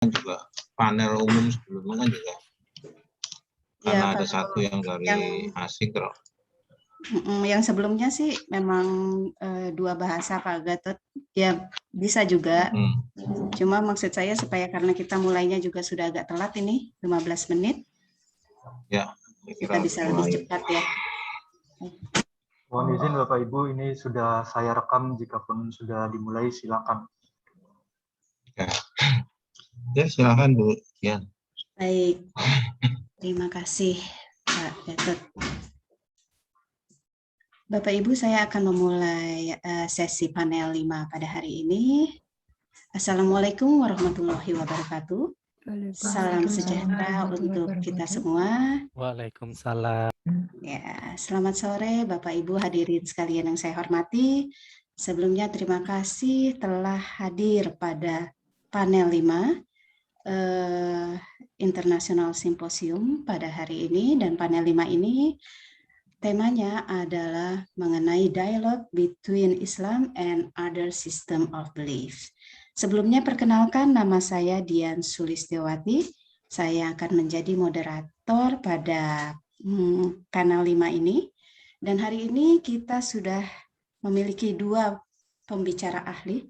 juga panel umum sebelumnya kan juga karena Ya, ada satu yang dari asing kok. Yang sebelumnya sih memang dua bahasa Pak Gatot, ya bisa juga. Cuma maksud saya supaya karena kita mulainya juga sudah agak telat ini, 15 menit. Ya, kita bisa lebih cepat ya. Mohon izin Bapak Ibu, ini sudah saya rekam, jikapun sudah dimulai silakan. Ya, silakan Bu. Ya. Baik, terima kasih Pak Gatot. Bapak Ibu, saya akan memulai sesi panel 5 pada hari ini. Assalamualaikum warahmatullahi wabarakatuh. Salam sejahtera untuk kita semua. Waalaikumsalam. Ya, selamat sore Bapak Ibu hadirin sekalian yang saya hormati. Sebelumnya terima kasih telah hadir pada panel 5 International Symposium pada hari ini, dan panel 5 ini temanya adalah mengenai dialogue between Islam and other system of belief. Sebelumnya perkenalkan, nama saya Dian Sulistiawati. Saya akan menjadi moderator pada panel 5 ini. Dan hari ini kita sudah memiliki dua pembicara ahli,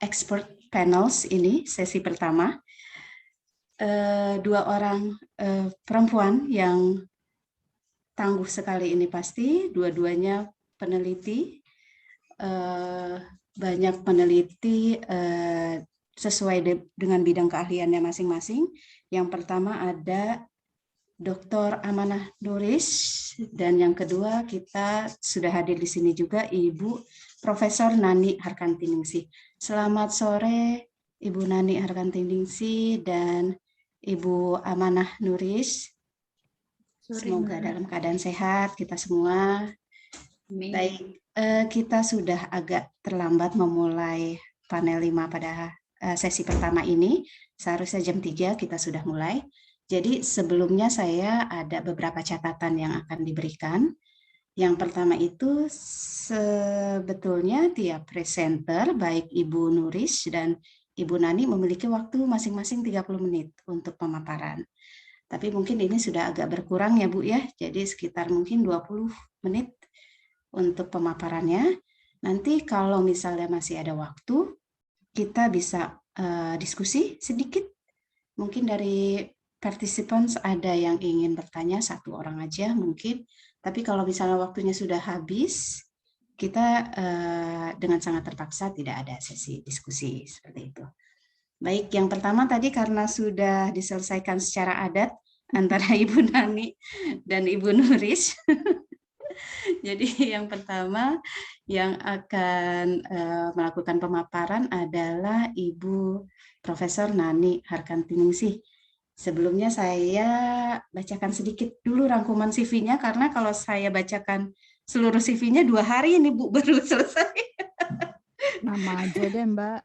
expert panels ini, sesi pertama. Dua orang perempuan yang tangguh sekali ini pasti, dua-duanya peneliti, banyak peneliti sesuai dengan bidang keahliannya masing-masing. Yang pertama ada Dr. Amanah Nuris, dan yang kedua kita sudah hadir di sini juga Ibu Profesor Nani Harkantiningsih. Selamat sore Ibu Nani Harkantiningsih dan Ibu Amanah Nuris. Semoga dalam keadaan sehat kita semua. Baik, kita sudah agak terlambat memulai panel 5 pada sesi pertama ini. Seharusnya jam 3 kita sudah mulai. Jadi sebelumnya saya ada beberapa catatan yang akan diberikan. Yang pertama itu sebetulnya tiap presenter, baik Ibu Nuris dan Ibu Nani memiliki waktu masing-masing 30 menit untuk pemaparan. Tapi mungkin ini sudah agak berkurang ya Bu ya, jadi sekitar mungkin 20 menit untuk pemaparannya. Nanti kalau misalnya masih ada waktu, kita bisa diskusi sedikit. Mungkin dari participants ada yang ingin bertanya, satu orang aja mungkin. Tapi kalau misalnya waktunya sudah habis, kita dengan sangat terpaksa tidak ada sesi diskusi seperti itu. Baik, yang pertama tadi karena sudah diselesaikan secara adat antara Ibu Nani dan Ibu Nuris. Jadi yang pertama yang akan melakukan pemaparan adalah Ibu Profesor Nani Harkantiningsih. Sebelumnya saya bacakan sedikit dulu rangkuman CV-nya, karena kalau saya bacakan seluruh CV-nya 2 hari ini Bu baru selesai. Nama aja deh Mbak.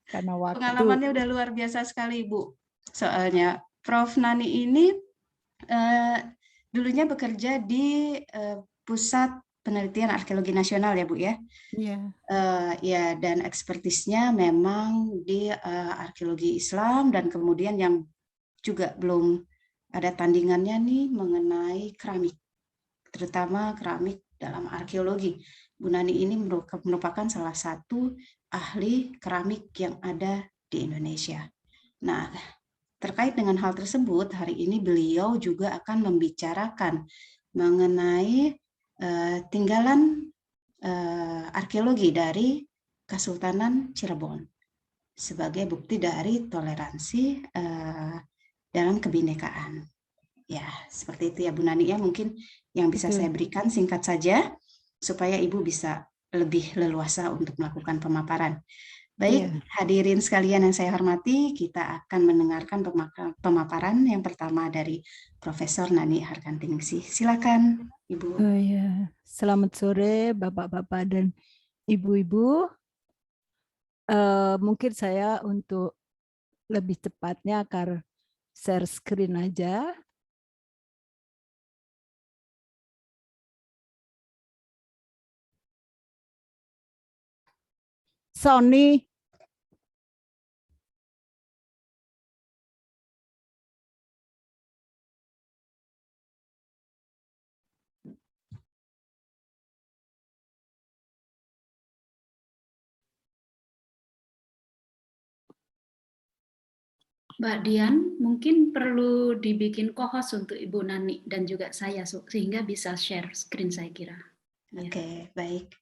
Karena waktu. Pengalamannya udah luar biasa sekali Bu. Soalnya Prof. Nani ini dulunya bekerja di Pusat Penelitian Arkeologi Nasional ya Bu ya. Iya. Ya, dan ekspertisnya memang di arkeologi Islam, dan kemudian yang juga belum ada tandingannya nih mengenai keramik, terutama keramik dalam arkeologi. Bu Nani ini merupakan salah satu ahli keramik yang ada di Indonesia. Nah, terkait dengan hal tersebut, hari ini beliau juga akan membicarakan mengenai tinggalan arkeologi dari Kesultanan Cirebon sebagai bukti dari toleransi dalam kebinekaan. Ya, seperti itu ya Bu Nani ya, mungkin yang bisa saya berikan singkat saja supaya Ibu bisa lebih leluasa untuk melakukan pemaparan. Baik, hadirin sekalian yang saya hormati, kita akan mendengarkan pemaparan yang pertama dari Profesor Nani Harkantiningsih. Silakan, Ibu. Selamat sore Bapak-bapak dan Ibu-ibu. Mungkin saya untuk lebih tepatnya akan share screen aja. Sony. Mbak Dian, mungkin perlu dibikin co-host untuk Ibu Nani dan juga saya sehingga bisa share screen saya kira. Ya. Oke, baik.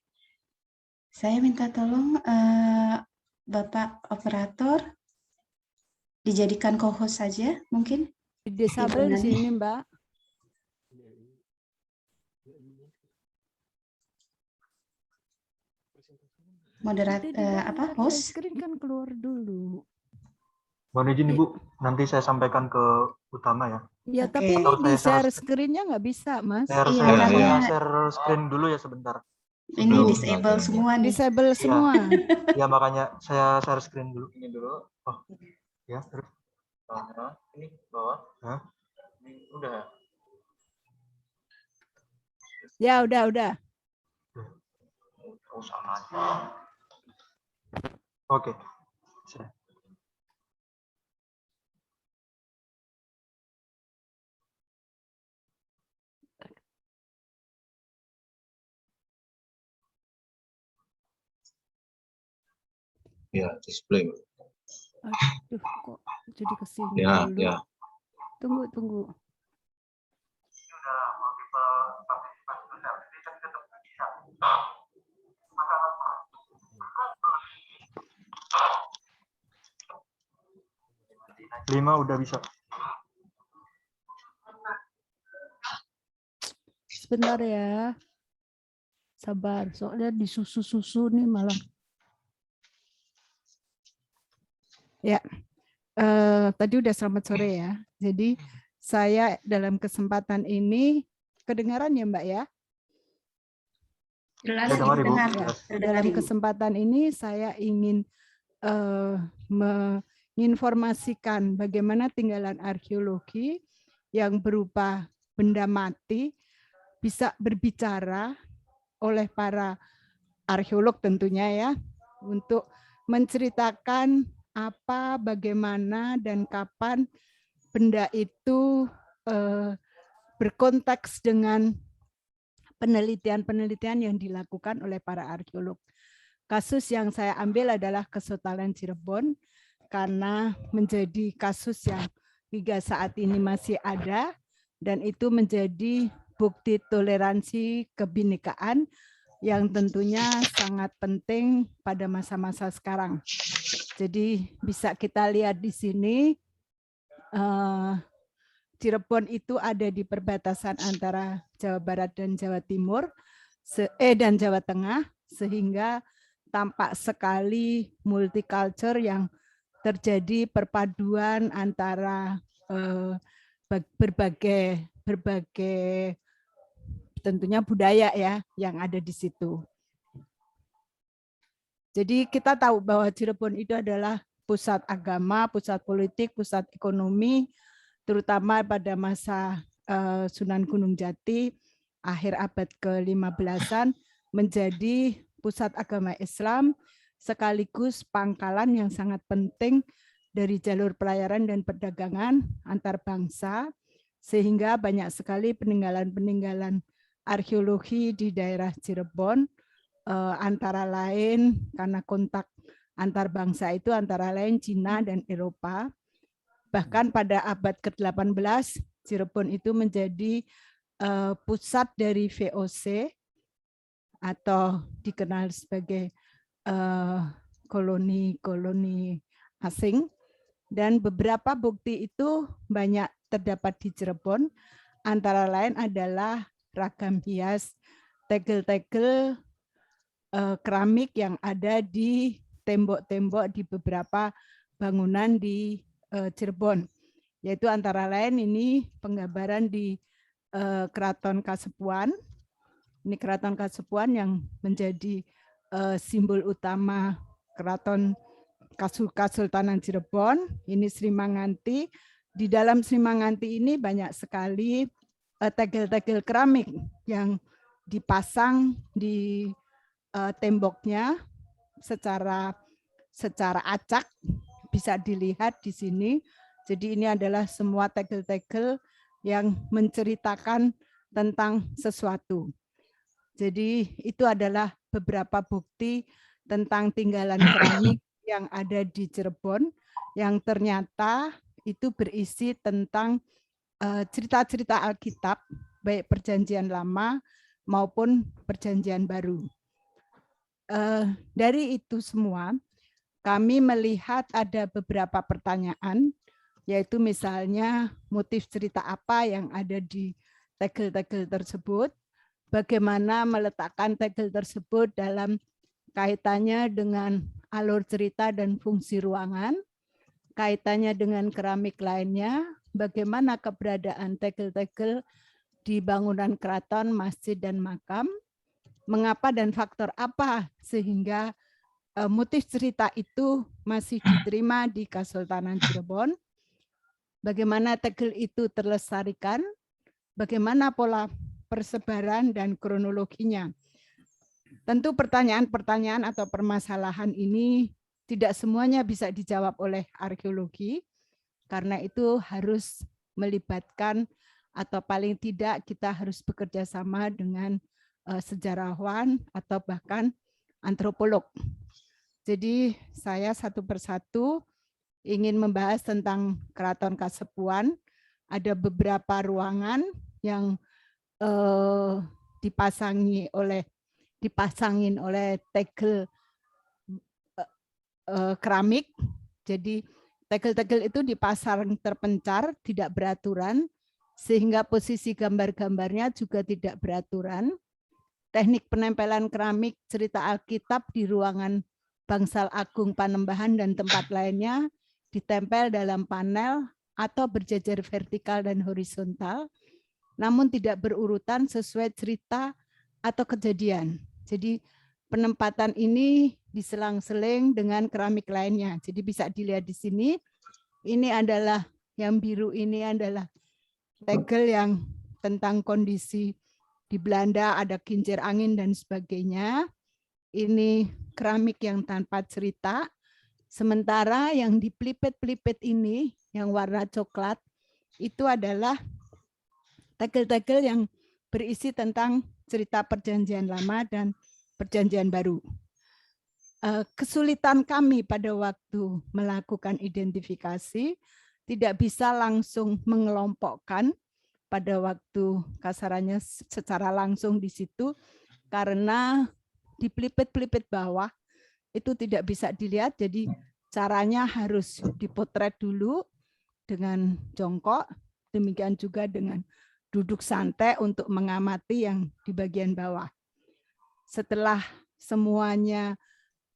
Saya minta tolong Bapak Operator dijadikan co-host saja mungkin. Disable di sini, Mbak. Moderator host. Screen kan keluar dulu. Mohon izin Ibu, nanti saya sampaikan ke utama ya. Ya, Oke. tapi ini Atau di saya share screen-nya nggak bisa, Mas. Saya Iya, saya karena share screen dulu ya sebentar. ini Belum, disable belum. semua nih. Disable semua. Ya makanya saya share screen dulu. Ini dulu. Oh, ya terus. Ini bawah. Hah? Ini udah. Ya, udah. Oh, sama aja. Oke. Sudah. Ya, display. Aduh, kok jadi kesini Ya, dulu. ya. Tunggu. Lima udah bisa. Sebentar ya. Sabar, soalnya disusu-susu nih malah. Ya, tadi udah selamat sore ya. Jadi saya dalam kesempatan ini kedengaran ya Mbak ya? Jelas, Ya, dengar, Ibu. Dengar, Jelas. terdengar, Dalam Ibu. kesempatan ini saya ingin menginformasikan bagaimana tinggalan arkeologi yang berupa benda mati bisa berbicara oleh para arkeolog tentunya ya, untuk menceritakan apa, bagaimana, dan kapan benda itu berkonteks dengan penelitian-penelitian yang dilakukan oleh para arkeolog. Kasus yang saya ambil adalah Kesotalan Cirebon, karena menjadi kasus yang hingga saat ini masih ada, dan itu menjadi bukti toleransi kebinekaan yang tentunya sangat penting pada masa-masa sekarang. Jadi bisa kita lihat di sini, Cirebon itu ada di perbatasan antara Jawa Barat dan Jawa Timur, dan Jawa Tengah, sehingga tampak sekali multicultural yang terjadi perpaduan antara berbagai tentunya budaya ya yang ada di situ. Jadi kita tahu bahwa Cirebon itu adalah pusat agama, pusat politik, pusat ekonomi, terutama pada masa Sunan Gunung Jati, akhir abad ke-15-an, menjadi pusat agama Islam, sekaligus pangkalan yang sangat penting dari jalur pelayaran dan perdagangan antar bangsa, sehingga banyak sekali peninggalan-peninggalan arkeologi di daerah Cirebon, antara lain karena kontak antar bangsa itu antara lain Cina dan Eropa. Bahkan pada abad ke-18, Cirebon itu menjadi pusat dari VOC atau dikenal sebagai koloni-koloni asing. Dan beberapa bukti itu banyak terdapat di Cirebon, antara lain adalah ragam hias, tegel-tegel keramik yang ada di tembok-tembok di beberapa bangunan di Cirebon, yaitu antara lain ini penggambaran di Keraton Kasepuhan. Ini Keraton Kasepuhan yang menjadi simbol utama Keraton Kasultanan Cirebon. Ini Sri Manganti. Di dalam Sri Manganti ini banyak sekali tegel-tegel keramik yang dipasang di temboknya secara acak, bisa dilihat di sini. Jadi ini adalah semua tegel-tegel yang menceritakan tentang sesuatu. Jadi itu adalah beberapa bukti tentang tinggalan keramik yang ada di Cirebon, yang ternyata itu berisi tentang cerita-cerita Alkitab, baik Perjanjian Lama maupun Perjanjian Baru. Dari itu semua, kami melihat ada beberapa pertanyaan, yaitu misalnya motif cerita apa yang ada di tegel-tegel tersebut, bagaimana meletakkan tegel tersebut dalam kaitannya dengan alur cerita dan fungsi ruangan, kaitannya dengan keramik lainnya, bagaimana keberadaan tegel-tegel di bangunan keraton, masjid, dan makam, mengapa dan faktor apa sehingga motif cerita itu masih diterima di Kesultanan Cirebon, bagaimana tegel itu terlestarikan, bagaimana pola persebaran dan kronologinya. Tentu pertanyaan-pertanyaan atau permasalahan ini tidak semuanya bisa dijawab oleh arkeologi, karena itu harus melibatkan atau paling tidak kita harus bekerja sama dengan sejarawan atau bahkan antropolog. Jadi saya satu persatu ingin membahas tentang Keraton Kasepuhan. Ada beberapa ruangan yang dipasangin oleh tegel keramik. Jadi tegel-tegel itu dipasang terpencar, tidak beraturan, sehingga posisi gambar-gambarnya juga tidak beraturan. Teknik penempelan keramik cerita Alkitab di ruangan Bangsal Agung Panembahan dan tempat lainnya ditempel dalam panel atau berjajar vertikal dan horizontal, namun tidak berurutan sesuai cerita atau kejadian. Jadi penempatan ini diselang-seling dengan keramik lainnya. Jadi bisa dilihat di sini, ini adalah yang biru ini adalah tegel yang tentang kondisi di Belanda, ada kincir angin dan sebagainya. Ini keramik yang tanpa cerita. Sementara yang di pelipet-pelipet ini, yang warna coklat, itu adalah tegel-tegel yang berisi tentang cerita Perjanjian Lama dan Perjanjian Baru. Kesulitan kami pada waktu melakukan identifikasi tidak bisa langsung mengelompokkan pada waktu kasarannya secara langsung di situ, karena di pelipet-pelipet bawah itu tidak bisa dilihat, jadi caranya harus dipotret dulu dengan jongkok, demikian juga dengan duduk santai untuk mengamati yang di bagian bawah. Setelah semuanya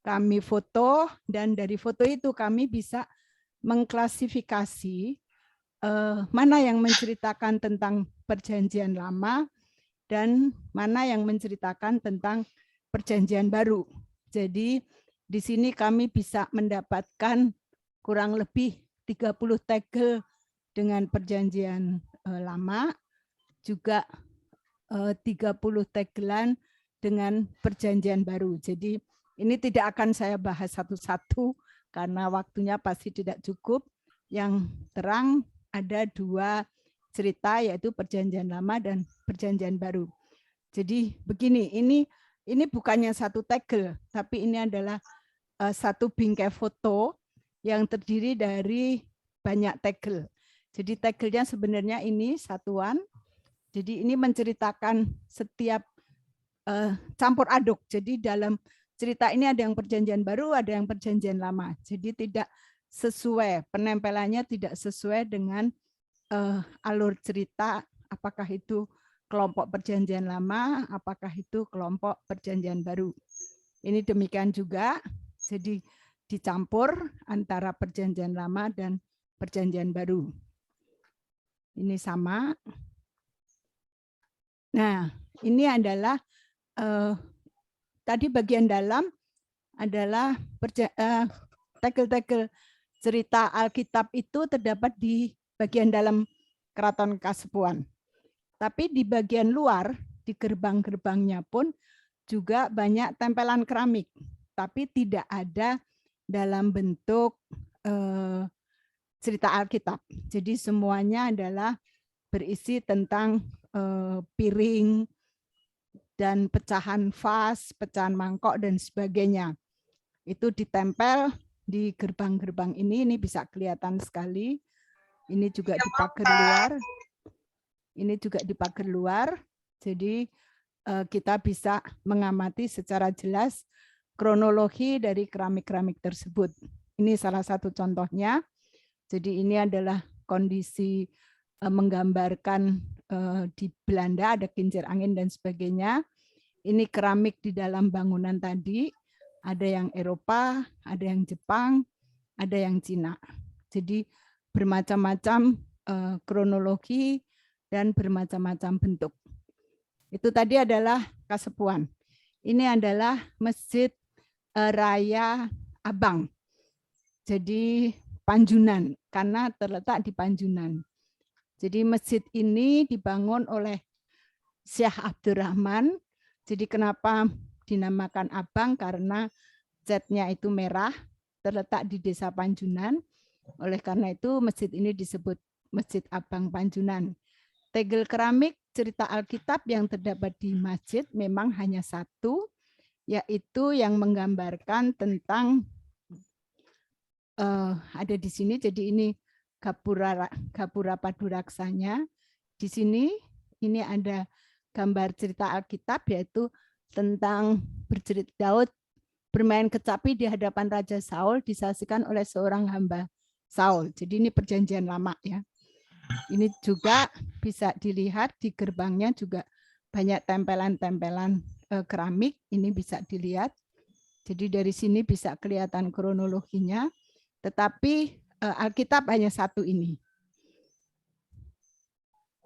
kami foto, dan dari foto itu kami bisa mengklasifikasi mana yang menceritakan tentang Perjanjian Lama dan mana yang menceritakan tentang Perjanjian Baru. Jadi di sini kami bisa mendapatkan kurang lebih 30 tegel dengan Perjanjian Lama, juga 30 tegelan dengan Perjanjian Baru. Jadi ini tidak akan saya bahas satu-satu karena waktunya pasti tidak cukup. Yang terang ada 2 cerita, yaitu Perjanjian Lama dan Perjanjian Baru. Jadi begini, ini bukannya satu tegel, tapi ini adalah satu bingkai foto yang terdiri dari banyak tegel. Jadi tegelnya sebenarnya ini satuan. Jadi ini menceritakan setiap campur aduk. Jadi dalam cerita ini ada yang Perjanjian Baru, ada yang Perjanjian Lama. Jadi tidak sesuai, penempelannya tidak sesuai dengan alur cerita, apakah itu kelompok Perjanjian Lama, apakah itu kelompok Perjanjian Baru. Ini demikian juga, jadi dicampur antara Perjanjian Lama dan Perjanjian Baru. Ini sama. Nah, ini adalah tadi bagian dalam adalah tegel-tegel cerita Alkitab itu terdapat di bagian dalam Keraton Kasepuhan. Tapi di bagian luar, di gerbang-gerbangnya pun juga banyak tempelan keramik, tapi tidak ada dalam bentuk cerita Alkitab. Jadi semuanya adalah berisi tentang piring dan pecahan vas, pecahan mangkok dan sebagainya. Itu ditempel di gerbang-gerbang ini bisa kelihatan sekali. Ini juga di pagar luar. Ini juga di pagar luar. Jadi kita bisa mengamati secara jelas kronologi dari keramik-keramik tersebut. Ini salah satu contohnya. Jadi ini adalah kondisi menggambarkan di Belanda ada kincir angin dan sebagainya. Ini keramik di dalam bangunan tadi, ada yang Eropa, ada yang Jepang, ada yang Cina. Jadi bermacam-macam kronologi dan bermacam-macam bentuk. Itu tadi adalah Kasepuan. Ini adalah Masjid Raya Abang. Jadi Panjunan, karena terletak di Panjunan. Jadi masjid ini dibangun oleh Syekh Abdurrahman. Jadi kenapa dinamakan Abang? Karena catnya itu merah, terletak di Desa Panjunan. Oleh karena itu masjid ini disebut Masjid Abang Panjunan. Tegel keramik cerita Alkitab yang terdapat di masjid memang hanya satu, yaitu yang menggambarkan tentang ada di sini. Jadi ini Gapura Paduraksanya. Di sini ini ada gambar cerita Alkitab, yaitu tentang bercerita Daud bermain kecapi di hadapan Raja Saul disaksikan oleh seorang hamba Saul. Jadi ini perjanjian lama ya. Ini juga bisa dilihat di gerbangnya juga banyak tempelan-tempelan keramik. Ini bisa dilihat. Jadi dari sini bisa kelihatan kronologinya. Tetapi Alkitab hanya satu ini.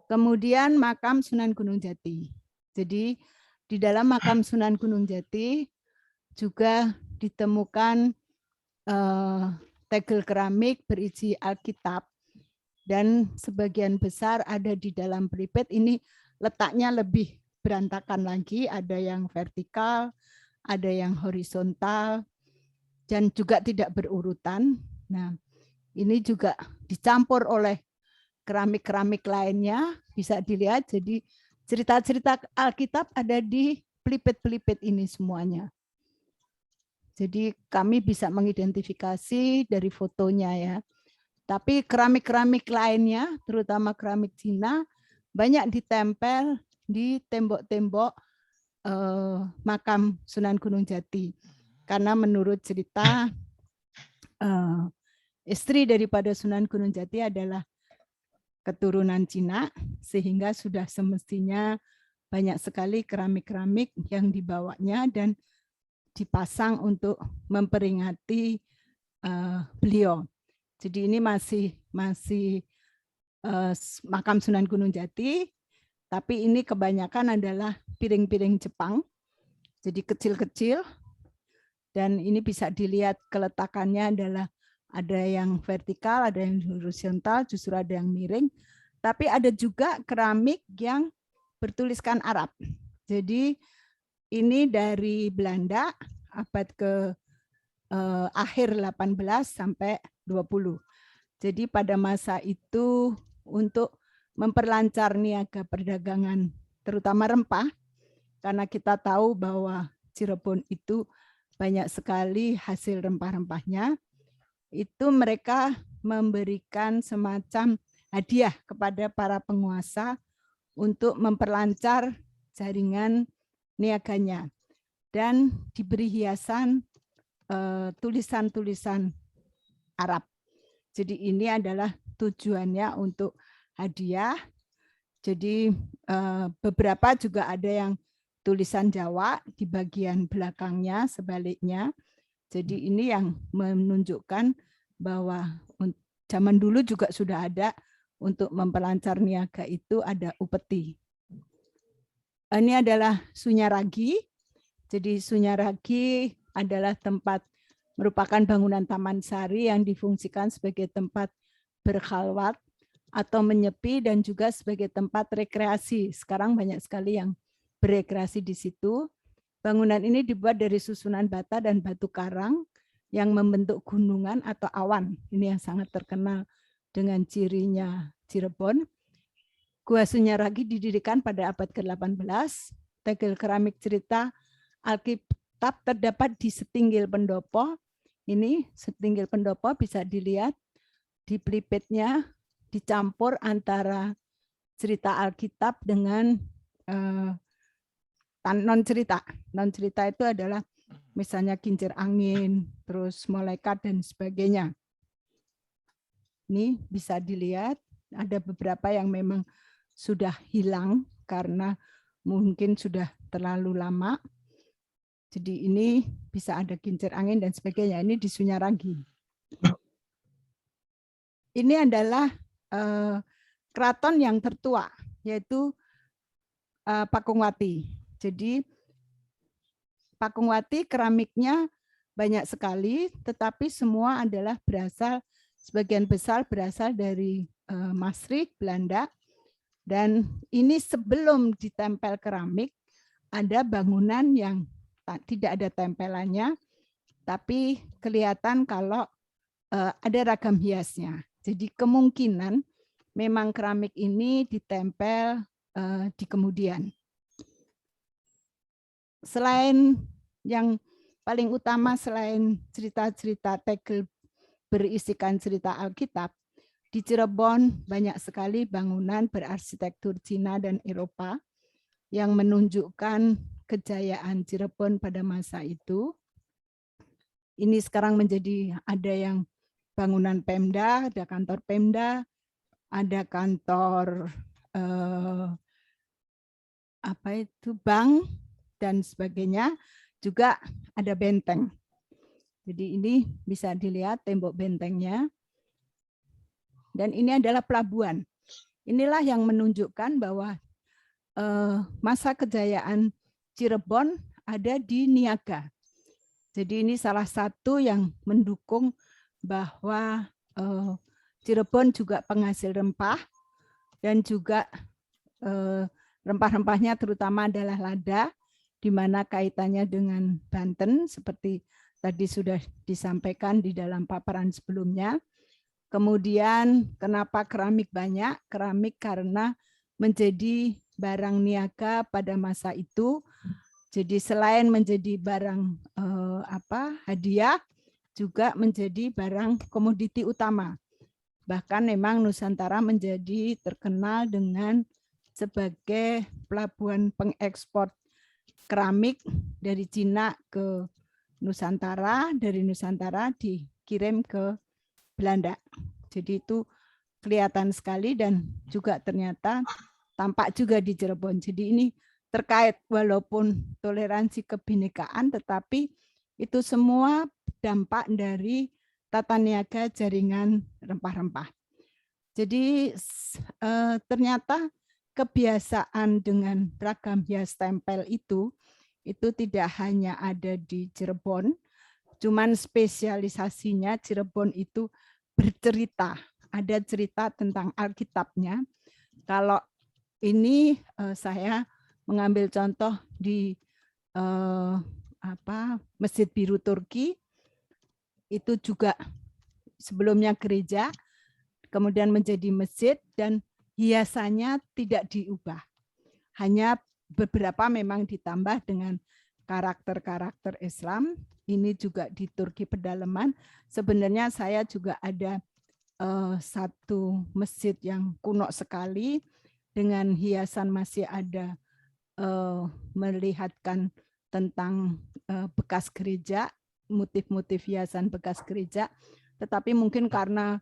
Kemudian makam Sunan Gunung Jati. Jadi di dalam makam Sunan Gunung Jati juga ditemukan tegel keramik berisi Alkitab dan sebagian besar ada di dalam pelipet. Ini letaknya lebih berantakan lagi, ada yang vertikal, ada yang horizontal, dan juga tidak berurutan. Nah, ini juga dicampur oleh keramik-keramik lainnya, bisa dilihat. Jadi cerita-cerita Alkitab ada di pelipet-pelipet ini semuanya. Jadi kami bisa mengidentifikasi dari fotonya ya. Tapi keramik-keramik lainnya, terutama keramik Cina, banyak ditempel di tembok-tembok makam Sunan Gunung Jati. Karena menurut cerita istri daripada Sunan Gunung Jati adalah keturunan Cina, sehingga sudah semestinya banyak sekali keramik-keramik yang dibawanya dan dipasang untuk memperingati beliau. Jadi ini masih makam Sunan Gunung Jati, tapi ini kebanyakan adalah piring-piring Jepang, jadi kecil-kecil. Dan ini bisa dilihat keletakannya adalah ada yang vertikal, ada yang horizontal, justru ada yang miring. Tapi ada juga keramik yang bertuliskan Arab. Jadi ini dari Belanda abad ke akhir 18 sampai 20. Jadi pada masa itu untuk memperlancar niaga perdagangan, terutama rempah, karena kita tahu bahwa Cirebon itu banyak sekali hasil rempah-rempahnya, itu mereka memberikan semacam hadiah kepada para penguasa untuk memperlancar jaringan niaganya dan diberi hiasan tulisan-tulisan Arab. Jadi ini adalah tujuannya untuk hadiah. Jadi beberapa juga ada yang tulisan Jawa di bagian belakangnya, sebaliknya. Jadi ini yang menunjukkan bahwa zaman dulu juga sudah ada untuk memperlancar niaga itu ada upeti. Ini adalah Sunyaragi. Jadi Sunyaragi adalah tempat, merupakan bangunan taman sari yang difungsikan sebagai tempat berkhalwat atau menyepi dan juga sebagai tempat rekreasi. Sekarang banyak sekali yang berekreasi di situ. Bangunan ini dibuat dari susunan bata dan batu karang yang membentuk gunungan atau awan. Ini yang sangat terkenal dengan cirinya Cirebon. Gua Sunyaragi didirikan pada abad ke-18. Tegel keramik cerita Alkitab terdapat di setinggil pendopo. Ini setinggil pendopo bisa dilihat di pelipetnya dicampur antara cerita Alkitab dengan non cerita. Non cerita itu adalah misalnya kincir angin, terus malaikat dan sebagainya. Ini bisa dilihat ada beberapa yang memang sudah hilang karena mungkin sudah terlalu lama. Jadi ini bisa ada kincir angin dan sebagainya. Ini di Sunyaragi. Ini adalah keraton yang tertua, yaitu Pakungwati. Jadi Pakungwati keramiknya banyak sekali, tetapi semua adalah sebagian besar berasal dari Maastricht, Belanda. Dan ini sebelum ditempel keramik, ada bangunan yang tidak ada tempelannya, tapi kelihatan kalau ada ragam hiasnya. Jadi kemungkinan memang keramik ini ditempel di kemudian. Selain yang paling utama, selain cerita-cerita tegel berisikan cerita Alkitab, di Cirebon banyak sekali bangunan berarsitektur Cina dan Eropa yang menunjukkan kejayaan Cirebon pada masa itu. Ini sekarang menjadi ada yang bangunan Pemda, ada kantor Pemda, ada kantor bank dan sebagainya, juga ada benteng. Jadi ini bisa dilihat tembok bentengnya. Dan ini adalah pelabuhan. Inilah yang menunjukkan bahwa masa kejayaan Cirebon ada di Niaga. Jadi ini salah satu yang mendukung bahwa Cirebon juga penghasil rempah dan juga rempah-rempahnya terutama adalah lada, di mana kaitannya dengan Banten seperti tadi sudah disampaikan di dalam paparan sebelumnya. Kemudian kenapa keramik banyak? Keramik karena menjadi barang niaga pada masa itu. Jadi selain menjadi barang hadiah, juga menjadi barang komoditi utama. Bahkan memang Nusantara menjadi terkenal dengan sebagai pelabuhan pengekspor keramik dari Cina ke Nusantara, dari Nusantara dikirim ke Belanda. Jadi itu kelihatan sekali dan juga ternyata tampak juga di Cirebon. Jadi ini terkait walaupun toleransi kebinekaan, tetapi itu semua dampak dari tata niaga jaringan rempah-rempah. Jadi ternyata kebiasaan dengan ragam hias tempel itu tidak hanya ada di Cirebon, cuman spesialisasinya Cirebon itu bercerita, ada cerita tentang Alkitabnya. Kalau ini saya mengambil contoh di Masjid Biru Turki, itu juga sebelumnya gereja, kemudian menjadi masjid dan hiasannya tidak diubah. Hanya beberapa memang ditambah dengan karakter-karakter Islam. Ini juga di Turki pedalaman. Sebenarnya saya juga ada satu masjid yang kuno sekali dengan hiasan masih ada melihatkan tentang bekas gereja, motif-motif hiasan bekas gereja. Tetapi mungkin karena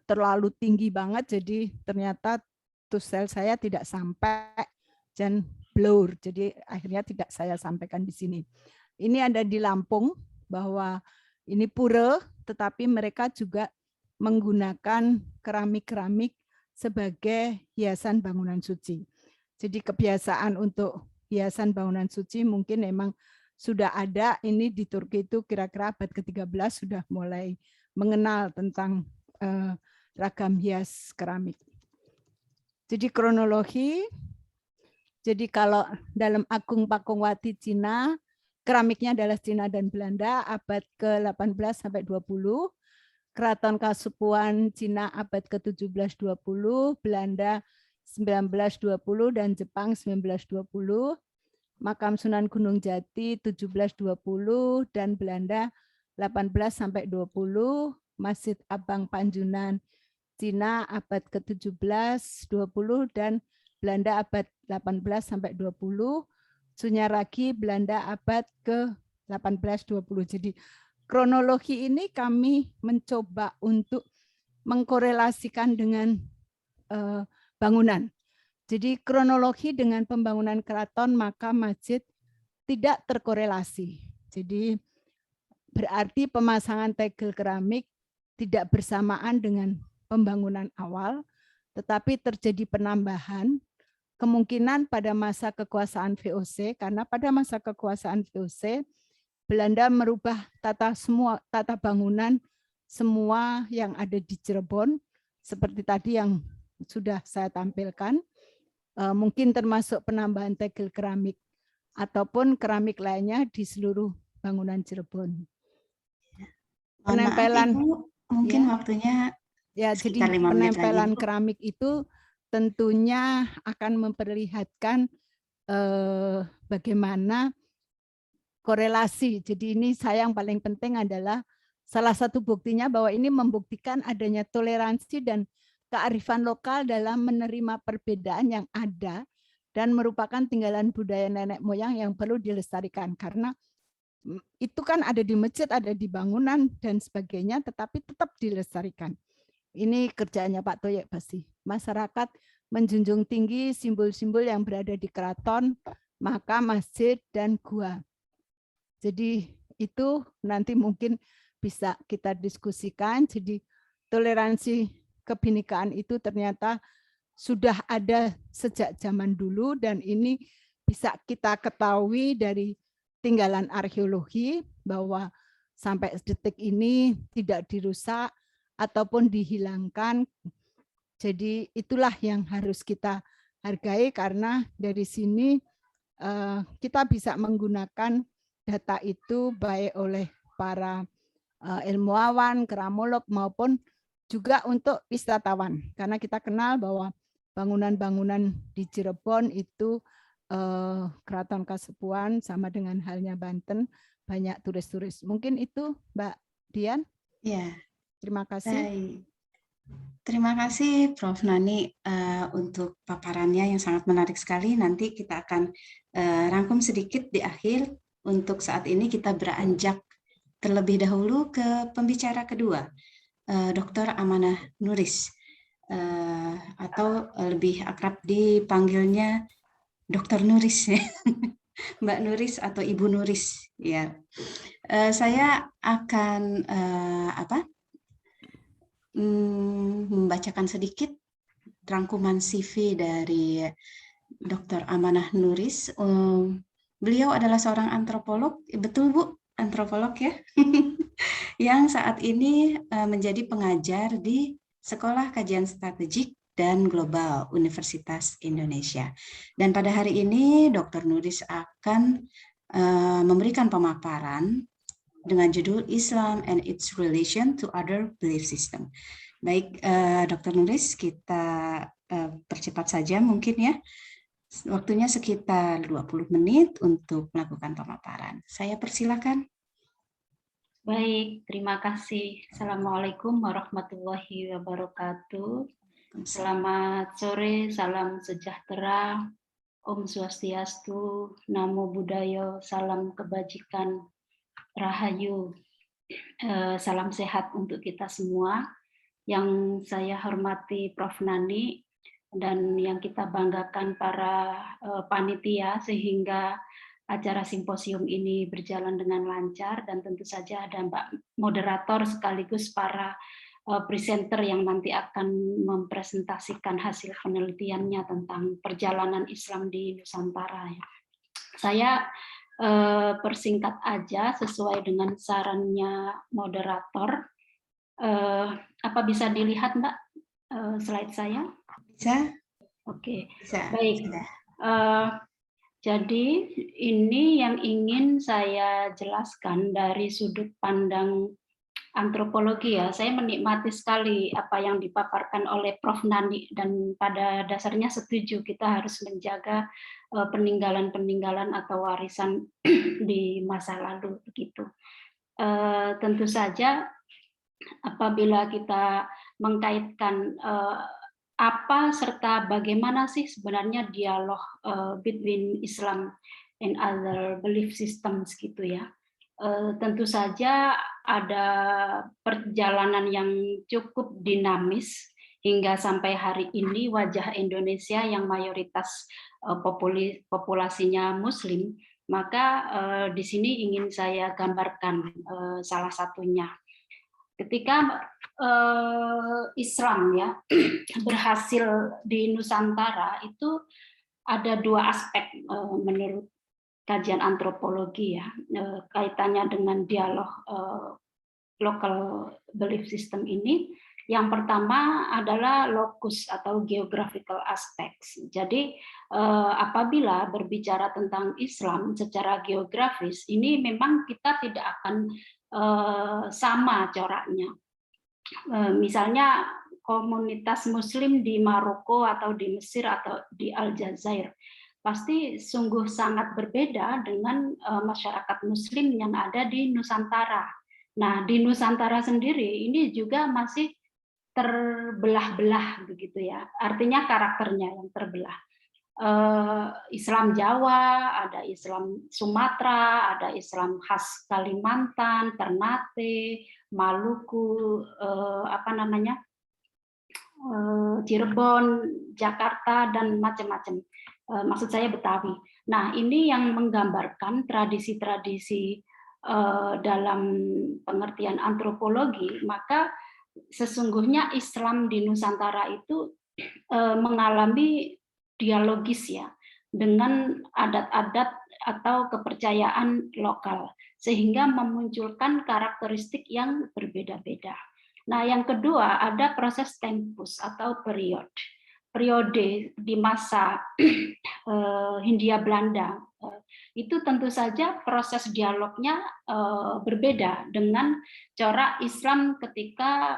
terlalu tinggi banget, jadi ternyata tusel saya tidak sampai dan blur. Jadi akhirnya tidak saya sampaikan di sini. Ini ada di Lampung, bahwa ini pura, tetapi mereka juga menggunakan keramik-keramik sebagai hiasan bangunan suci. Jadi kebiasaan untuk hiasan bangunan suci mungkin memang sudah ada. Ini di Turki itu kira-kira abad ke-13 sudah mulai mengenal tentang ragam hias keramik. Jadi kronologi, jadi kalau dalam Agung Pakungwati Cina, keramiknya adalah Cina dan Belanda abad ke-18 sampai 20. Keraton Kasepuhan Cina abad ke-17-20, Belanda 1920 dan Jepang 1920. Makam Sunan Gunung Jati 1720 dan Belanda 18 sampai 20. Masjid Abang Panjunan Cina abad ke-17, 20, dan Belanda abad 18 sampai 20, Sunyaragi Belanda abad ke-18, 20. Jadi kronologi ini kami mencoba untuk mengkorelasikan dengan bangunan. Jadi kronologi dengan pembangunan keraton maka masjid tidak terkorelasi. Jadi berarti pemasangan tegel keramik tidak bersamaan dengan pembangunan awal, tetapi terjadi penambahan kemungkinan pada masa kekuasaan VOC, karena pada masa kekuasaan VOC Belanda merubah tata bangunan semua yang ada di Cirebon, seperti tadi yang sudah saya tampilkan, mungkin termasuk penambahan tegel keramik ataupun keramik lainnya di seluruh bangunan Cirebon. Penempelan, Maaf, Ibu, mungkin ya. waktunya Ya, jadi sekitar 5 menit penempelan lagi. keramik itu tentunya akan memperlihatkan bagaimana korelasi. Jadi ini saya yang paling penting adalah salah satu buktinya bahwa ini membuktikan adanya toleransi dan kearifan lokal dalam menerima perbedaan yang ada dan merupakan tinggalan budaya nenek moyang yang perlu dilestarikan. Karena itu kan ada di masjid, ada di bangunan dan sebagainya, tetapi tetap dilestarikan. Ini kerjaannya Pak Toyek pasti. Masyarakat menjunjung tinggi simbol-simbol yang berada di keraton, maka masjid dan gua. Jadi itu nanti mungkin bisa kita diskusikan. Jadi toleransi kebinekaan itu ternyata sudah ada sejak zaman dulu dan ini bisa kita ketahui dari tinggalan arkeologi bahwa sampai detik ini tidak dirusak ataupun dihilangkan. Jadi itulah yang harus kita hargai karena dari sini kita bisa menggunakan data itu baik oleh para ilmuwan, keramolog maupun juga untuk wisatawan. Karena kita kenal bahwa bangunan-bangunan di Cirebon itu Keraton Kasepuhan sama dengan halnya Banten banyak turis-turis. Mungkin itu Mbak Dian. Ya. Terima kasih. Baik. Terima kasih Prof. Nani untuk paparannya yang sangat menarik sekali. Nanti kita akan rangkum sedikit di akhir. Untuk saat ini kita beranjak terlebih dahulu ke pembicara kedua, Dr. Amanah Nuris, atau lebih akrab dipanggilnya Dr. Nuris, Mbak Nuris atau Ibu Nuris. Ya, saya akan membacakan sedikit rangkuman CV dari Dr. Amanah Nuris. Beliau adalah seorang antropolog, betul Bu, antropolog ya, yang saat ini menjadi pengajar di Sekolah Kajian Strategik dan Global Universitas Indonesia. Dan pada hari ini Dr. Nuris akan memberikan pemaparan dengan judul Islam and its Relation to Other Belief System. Baik, Dr. Nuris, kita percepat saja mungkin ya. Waktunya sekitar 20 menit untuk melakukan pemaparan. Saya persilakan. Baik, terima kasih. Assalamualaikum warahmatullahi wabarakatuh. Selamat sore, salam sejahtera, Om Swastiastu, Namo Buddhaya, salam kebajikan, Rahayu, salam sehat untuk kita semua. Yang saya hormati Prof. Nani dan yang kita banggakan para panitia sehingga acara simposium ini berjalan dengan lancar, dan tentu saja ada Mbak moderator sekaligus para presenter yang nanti akan mempresentasikan hasil penelitiannya tentang perjalanan Islam di Nusantara. Saya persingkat aja sesuai dengan sarannya moderator. Apa bisa dilihat Mbak slide saya? Bisa? Oke, Bisa. baik. Jadi ini yang ingin saya jelaskan dari sudut pandang antropologi ya. Saya menikmati sekali apa yang dipaparkan oleh Prof. Nani dan pada dasarnya setuju kita harus menjaga peninggalan-peninggalan atau warisan di masa lalu begitu. Tentu saja apabila kita mengkaitkan apa serta bagaimana sih sebenarnya dialog between Islam and other belief systems gitu ya. Tentu saja ada perjalanan yang cukup dinamis hingga sampai hari ini wajah Indonesia yang mayoritas populasinya Muslim, maka di sini ingin saya gambarkan salah satunya. Ketika Islam ya berhasil di Nusantara itu ada dua aspek menurut kajian antropologi ya, kaitannya dengan dialog local belief system ini. Yang pertama adalah lokus atau geographical aspects. Jadi apabila berbicara tentang Islam secara geografis, ini memang kita tidak akan sama coraknya. Misalnya komunitas Muslim di Maroko atau di Mesir atau di Aljazair pasti sungguh sangat berbeda dengan masyarakat Muslim yang ada di Nusantara. Nah, di Nusantara sendiri ini juga masih terbelah-belah begitu ya. Artinya karakternya yang terbelah. Islam Jawa, ada Islam Sumatera, ada Islam khas Kalimantan, Ternate, Maluku, Cirebon, Jakarta dan macam-macam. Maksud saya Betawi. Nah, ini yang menggambarkan tradisi-tradisi dalam pengertian antropologi, maka sesungguhnya Islam di Nusantara itu mengalami dialogis ya dengan adat-adat atau kepercayaan lokal sehingga memunculkan karakteristik yang berbeda-beda. Nah, yang kedua ada proses tempus atau periode di masa Hindia Belanda. Itu tentu saja proses dialognya berbeda dengan corak Islam ketika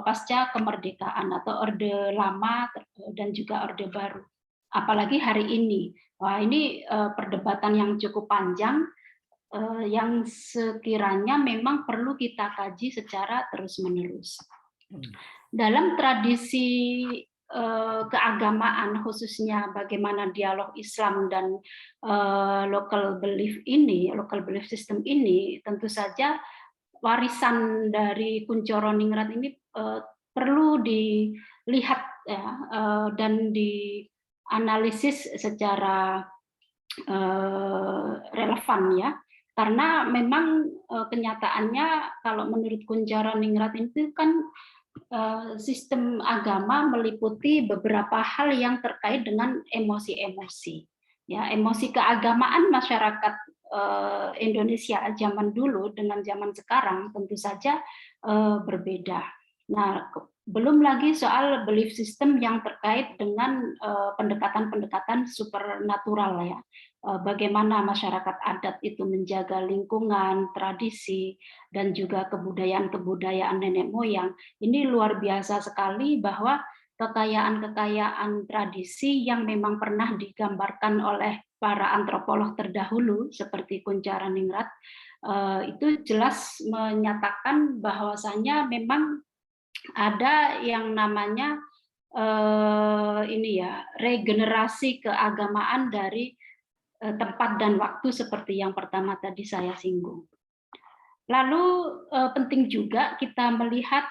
pasca kemerdekaan atau Orde Lama dan juga Orde Baru. Apalagi hari ini. Wah, ini perdebatan yang cukup panjang yang sekiranya memang perlu kita kaji secara terus-menerus. Dalam tradisi keagamaan khususnya bagaimana dialog Islam dan local belief system ini, tentu saja warisan dari Kunchoro Ningrat ini perlu dilihat ya, dan dianalisis secara relevan ya, karena memang kenyataannya kalau menurut Kunchoro Ningrat itu kan sistem agama meliputi beberapa hal yang terkait dengan emosi-emosi. Ya, emosi keagamaan masyarakat Indonesia zaman dulu dengan zaman sekarang tentu saja berbeda. Nah, belum lagi soal belief system yang terkait dengan pendekatan-pendekatan supernatural ya. Bagaimana masyarakat adat itu menjaga lingkungan, tradisi, dan juga kebudayaan-kebudayaan nenek moyang. Ini luar biasa sekali bahwa kekayaan-kekayaan tradisi yang memang pernah digambarkan oleh para antropolog terdahulu seperti Kunchoro Ningrat itu jelas menyatakan bahwasanya memang ada yang namanya regenerasi keagamaan dari tempat dan waktu seperti yang pertama tadi saya singgung. Lalu penting juga kita melihat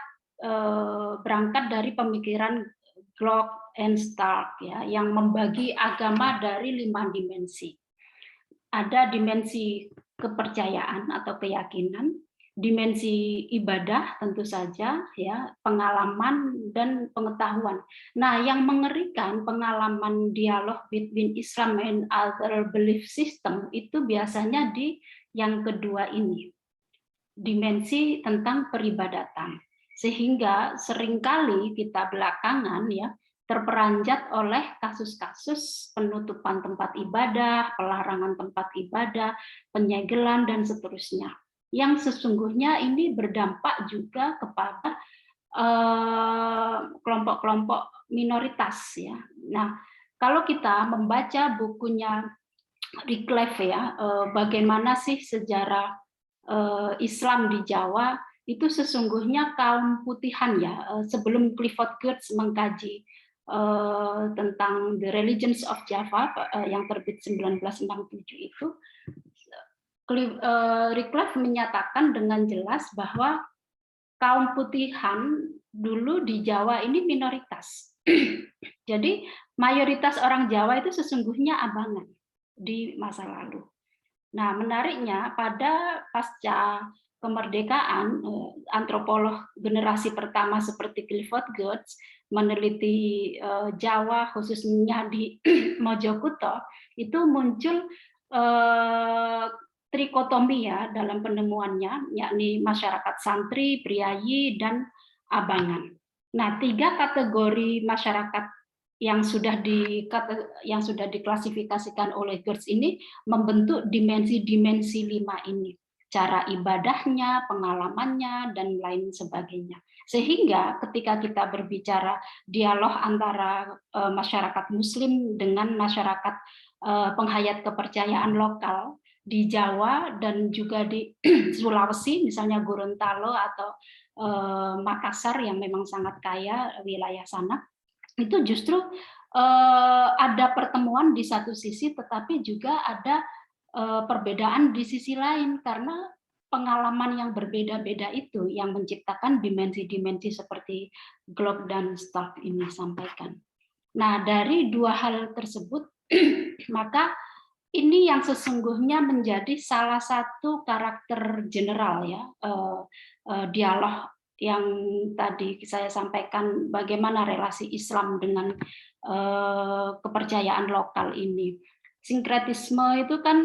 berangkat dari pemikiran Glock and Stark ya, yang membagi agama dari 5 dimensi. Ada dimensi kepercayaan atau keyakinan, dimensi ibadah tentu saja ya, pengalaman dan pengetahuan. Nah, yang mengerikan pengalaman dialog between Islam and other belief system itu biasanya di yang kedua ini, dimensi tentang peribadatan. Sehingga seringkali kita belakangan ya terperanjat oleh kasus-kasus penutupan tempat ibadah, pelarangan tempat ibadah, penyegelan dan seterusnya. Yang sesungguhnya ini berdampak juga kepada kelompok-kelompok minoritas ya. Nah, kalau kita membaca bukunya Wycliffe ya, bagaimana sih sejarah Islam di Jawa, itu sesungguhnya kaum putihan ya. Sebelum Clifford Geertz mengkaji tentang The Religions of Java yang terbit 1967 itu, Wycliffe menyatakan dengan jelas bahwa kaum putihan dulu di Jawa ini minoritas. Jadi mayoritas orang Jawa itu sesungguhnya abangan di masa lalu. Nah, menariknya pada pasca kemerdekaan, antropolog generasi pertama seperti Clifford Geertz meneliti Jawa khususnya di Mojokerto, itu muncul trikotomi ya dalam penemuannya, yakni masyarakat santri, priayi, dan abangan. Nah, 3 kategori masyarakat yang sudah diklasifikasikan oleh Geertz ini membentuk dimensi-dimensi 5 ini. Cara ibadahnya, pengalamannya, dan lain sebagainya. Sehingga ketika kita berbicara dialog antara masyarakat Muslim dengan masyarakat penghayat kepercayaan lokal di Jawa dan juga di Sulawesi, misalnya Gorontalo atau Makassar yang memang sangat kaya wilayah sana, itu justru ada pertemuan di satu sisi, tetapi juga ada perbedaan di sisi lain karena pengalaman yang berbeda-beda itu yang menciptakan dimensi-dimensi seperti Glock dan Stark ini sampaikan. Nah, dari 2 hal tersebut, maka ini yang sesungguhnya menjadi salah satu karakter general ya, dialog yang tadi saya sampaikan, bagaimana relasi Islam dengan kepercayaan lokal ini. Sinkretisme itu kan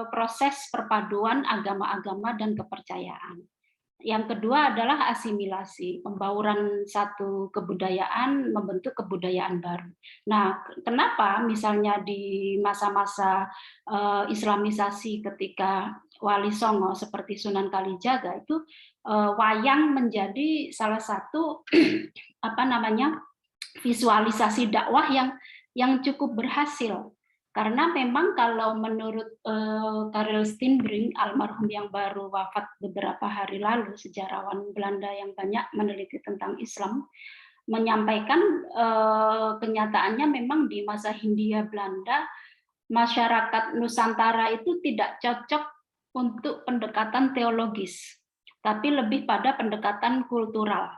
proses perpaduan agama-agama dan kepercayaan. Yang kedua adalah asimilasi, pembauran satu kebudayaan membentuk kebudayaan baru. Nah, kenapa misalnya di masa-masa Islamisasi ketika Wali Songo seperti Sunan Kalijaga itu wayang menjadi salah satu visualisasi dakwah yang cukup berhasil. Karena memang kalau menurut Karel Steenbrink, almarhum yang baru wafat beberapa hari lalu, sejarawan Belanda yang banyak meneliti tentang Islam, menyampaikan kenyataannya memang di masa Hindia Belanda, masyarakat Nusantara itu tidak cocok untuk pendekatan teologis, tapi lebih pada pendekatan kultural.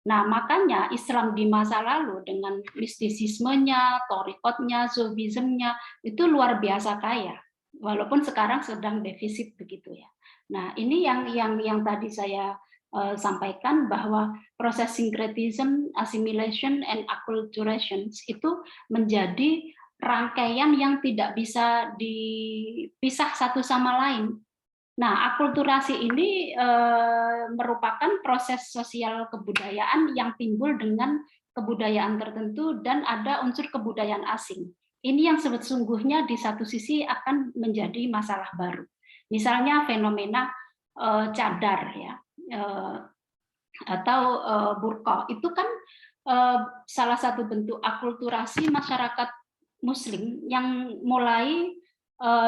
Nah, makanya Islam di masa lalu dengan mistisismenya, torikotnya, sufismenya itu luar biasa kaya, walaupun sekarang sedang defisit begitu ya. Nah, ini yang tadi saya sampaikan bahwa proses syncretism, assimilation, and acculturation itu menjadi rangkaian yang tidak bisa dipisah satu sama lain. Nah, akulturasi ini merupakan proses sosial kebudayaan yang timbul dengan kebudayaan tertentu dan ada unsur kebudayaan asing. Ini yang sesungguhnya di satu sisi akan menjadi masalah baru. Misalnya fenomena cadar ya, atau burqa, itu kan salah satu bentuk akulturasi masyarakat Muslim yang mulai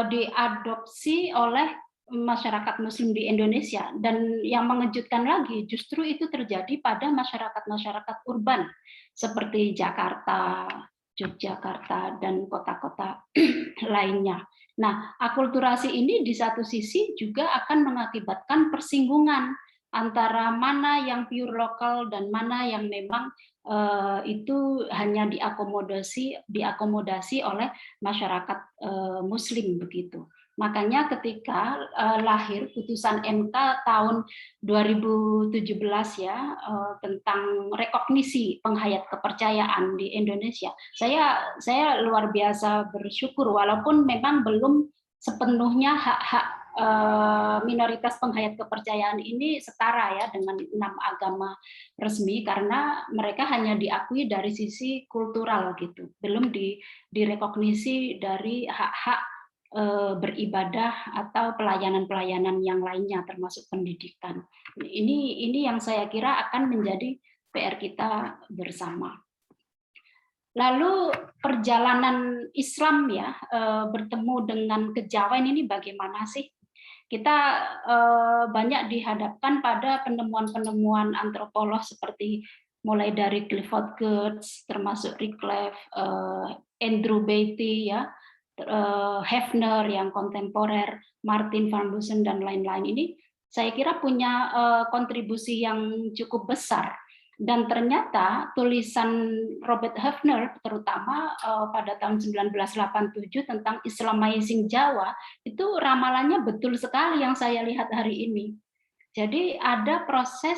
diadopsi oleh masyarakat Muslim di Indonesia, dan yang mengejutkan lagi justru itu terjadi pada masyarakat-masyarakat urban seperti Jakarta, Yogyakarta, dan kota-kota lainnya. Nah, akulturasi ini di satu sisi juga akan mengakibatkan persinggungan antara mana yang pure lokal dan mana yang memang itu hanya diakomodasi oleh masyarakat Muslim begitu. Makanya ketika lahir putusan MK tahun 2017 ya tentang rekognisi penghayat kepercayaan di Indonesia, saya luar biasa bersyukur walaupun memang belum sepenuhnya hak-hak minoritas penghayat kepercayaan ini setara ya dengan 6 agama resmi, karena mereka hanya diakui dari sisi kultural gitu, belum direkognisi dari hak-hak beribadah atau pelayanan-pelayanan yang lainnya termasuk pendidikan. Ini yang saya kira akan menjadi PR kita bersama. Lalu perjalanan Islam ya bertemu dengan kejawen ini bagaimana sih? Kita banyak dihadapkan pada penemuan-penemuan antropolog seperti mulai dari Clifford Geertz, termasuk Wycliffe, Andrew Beatty, ya, Hefner yang kontemporer, Martin van Bussen dan lain-lain ini, saya kira punya kontribusi yang cukup besar. Dan ternyata tulisan Robert Hefner, terutama pada tahun 1987 tentang Islamizing Jawa, itu ramalannya betul sekali yang saya lihat hari ini. Jadi ada proses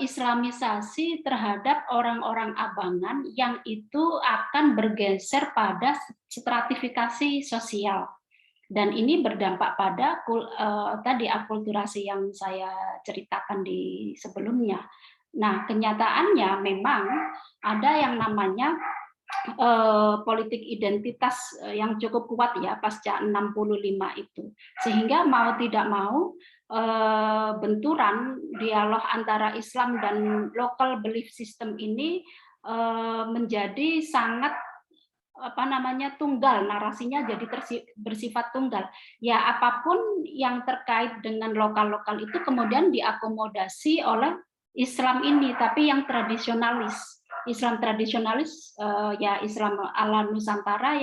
Islamisasi terhadap orang-orang Abangan yang itu akan bergeser pada stratifikasi sosial. Dan ini berdampak pada tadi akulturasi yang saya ceritakan di sebelumnya. Nah, kenyataannya memang ada yang namanya politik identitas yang cukup kuat ya pasca 65 itu. Sehingga mau tidak mau benturan dialog antara Islam dan local belief system ini menjadi sangat tunggal, narasinya jadi bersifat tunggal. Ya apapun yang terkait dengan lokal-lokal itu kemudian diakomodasi oleh Islam ini, tapi yang tradisionalis. Islam tradisionalis ya Islam ala Nusantara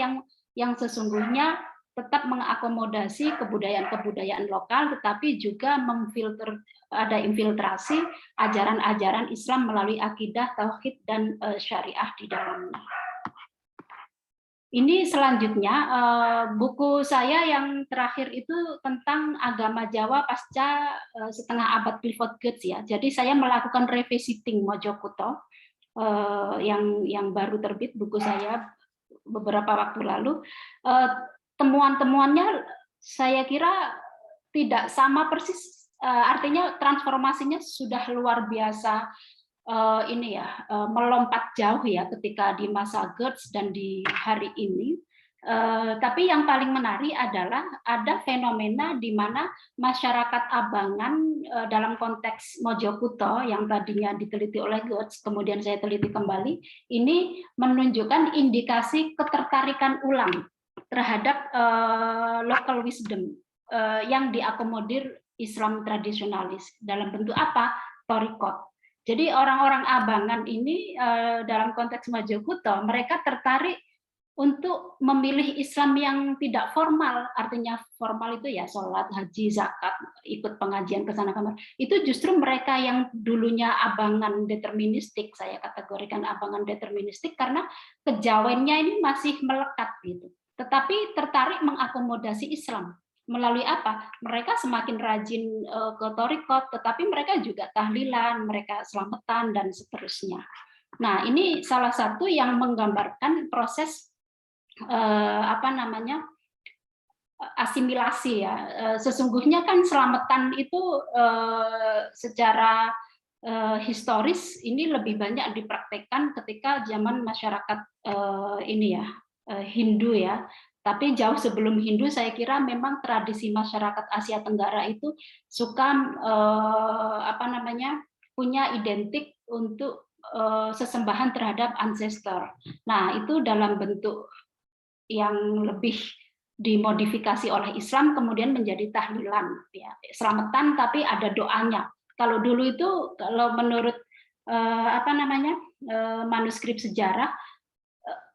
yang sesungguhnya tetap mengakomodasi kebudayaan-kebudayaan lokal, tetapi juga ada infiltrasi ajaran-ajaran Islam melalui akidah, tauhid, dan syariah di dalamnya. Ini selanjutnya buku saya yang terakhir itu tentang agama Jawa pasca setengah abad Clifford Geertz ya. Jadi saya melakukan revisiting Mojokuto yang baru terbit buku saya beberapa waktu lalu. Temuan-temuannya saya kira tidak sama persis, artinya transformasinya sudah luar biasa. Melompat jauh ya ketika di masa Geertz dan di hari ini. Tapi yang paling menarik adalah ada fenomena di mana masyarakat Abangan dalam konteks Mojokuto yang tadinya diteliti oleh Geertz, kemudian saya teliti kembali, ini menunjukkan indikasi ketertarikan ulang terhadap local wisdom yang diakomodir Islam tradisionalis. Dalam bentuk apa? Thorikot. Jadi orang-orang Abangan ini dalam konteks Mojokuto, mereka tertarik untuk memilih Islam yang tidak formal, artinya formal itu ya sholat, haji, zakat, ikut pengajian ke sana kemari. Itu justru mereka yang dulunya Abangan deterministik, saya kategorikan Abangan deterministik karena kejawennya ini masih melekat gitu. Tetapi tertarik mengakomodasi Islam. Melalui apa? Mereka semakin rajin ke thorikot, tetapi mereka juga tahlilan, mereka selamatan, dan seterusnya. Nah, ini salah satu yang menggambarkan proses asimilasi ya. Sesungguhnya kan selamatan itu secara historis ini lebih banyak dipraktekkan ketika zaman masyarakat Hindu ya. Tapi jauh sebelum Hindu, saya kira memang tradisi masyarakat Asia Tenggara itu suka punya identik untuk sesembahan terhadap ancestor. Nah, itu dalam bentuk yang lebih dimodifikasi oleh Islam, kemudian menjadi tahlilan, ya, selamatan, tapi ada doanya. Kalau dulu itu, kalau menurut manuskrip sejarah,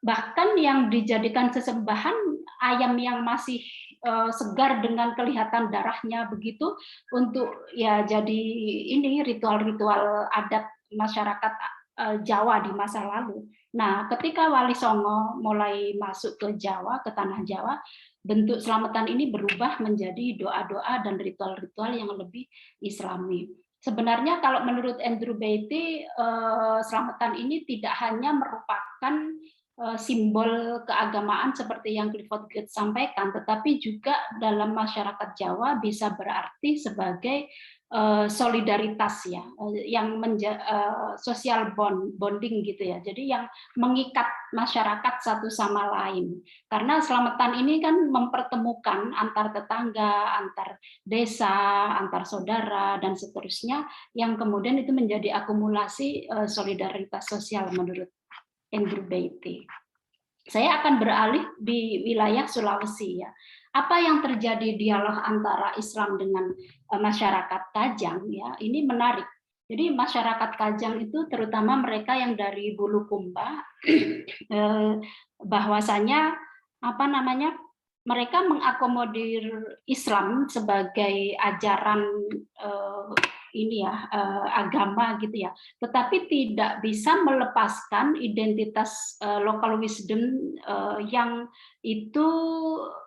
bahkan yang dijadikan sesembahan ayam yang masih segar dengan kelihatan darahnya begitu untuk ya jadi ini ritual-ritual adat masyarakat Jawa di masa lalu. Nah, ketika Wali Songo mulai masuk ke Jawa, ke tanah Jawa, bentuk selamatan ini berubah menjadi doa-doa dan ritual-ritual yang lebih Islami. Sebenarnya kalau menurut Andrew Beatty, selamatan ini tidak hanya merupakan simbol keagamaan seperti yang Clifford Geertz sampaikan, tetapi juga dalam masyarakat Jawa bisa berarti sebagai solidaritas ya, yang social bonding gitu ya. Jadi yang mengikat masyarakat satu sama lain. Karena selamatan ini kan mempertemukan antar tetangga, antar desa, antar saudara dan seterusnya, yang kemudian itu menjadi akumulasi solidaritas sosial menurut Andrew Beatty. saya akan beralih di wilayah Sulawesi ya. Apa yang terjadi dialog antara Islam dengan masyarakat Kajang ya, ini menarik. Jadi masyarakat Kajang itu terutama mereka yang dari Bulukumba, bahwasanya apa namanya, mereka mengakomodir Islam sebagai ajaran agama gitu ya, tetapi tidak bisa melepaskan identitas local wisdom yang itu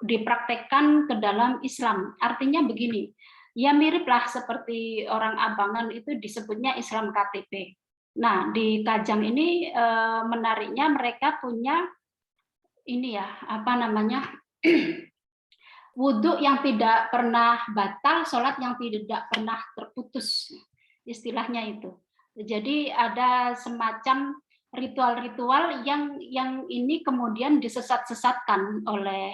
dipraktekkan ke dalam Islam. Artinya begini, ya miriplah seperti orang Abangan itu disebutnya Islam KTP. Nah, di Kajang ini menariknya mereka punya ini ya, apa namanya, wudhu yang tidak pernah batal, sholat yang tidak pernah terputus, istilahnya itu. Jadi ada semacam ritual-ritual yang ini kemudian disesat-sesatkan oleh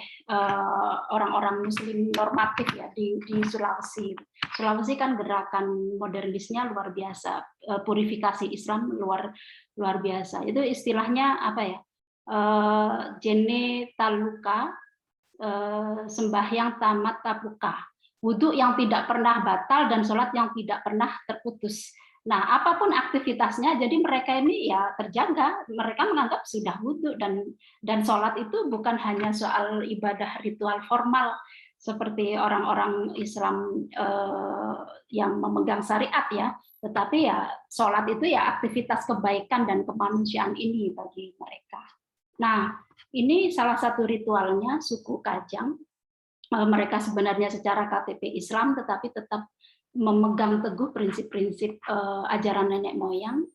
orang-orang Muslim normatif ya di Sulawesi. Sulawesi kan gerakan modernisnya luar biasa, purifikasi Islam luar biasa. Itu istilahnya apa ya? Jene taluka, sembahyang tamat tapuka, wudhu yang tidak pernah batal dan sholat yang tidak pernah terputus. Nah, apapun aktivitasnya, jadi mereka ini ya terjaga, mereka menganggap sudah wudhu dan sholat itu bukan hanya soal ibadah ritual formal seperti orang-orang Islam yang memegang syariat ya, tetapi ya sholat itu ya aktivitas kebaikan dan kemanusiaan ini bagi mereka. Nah, ini salah satu ritualnya suku Kajang. Mereka sebenarnya secara KTP Islam, tetapi tetap memegang teguh prinsip-prinsip ajaran nenek moyang.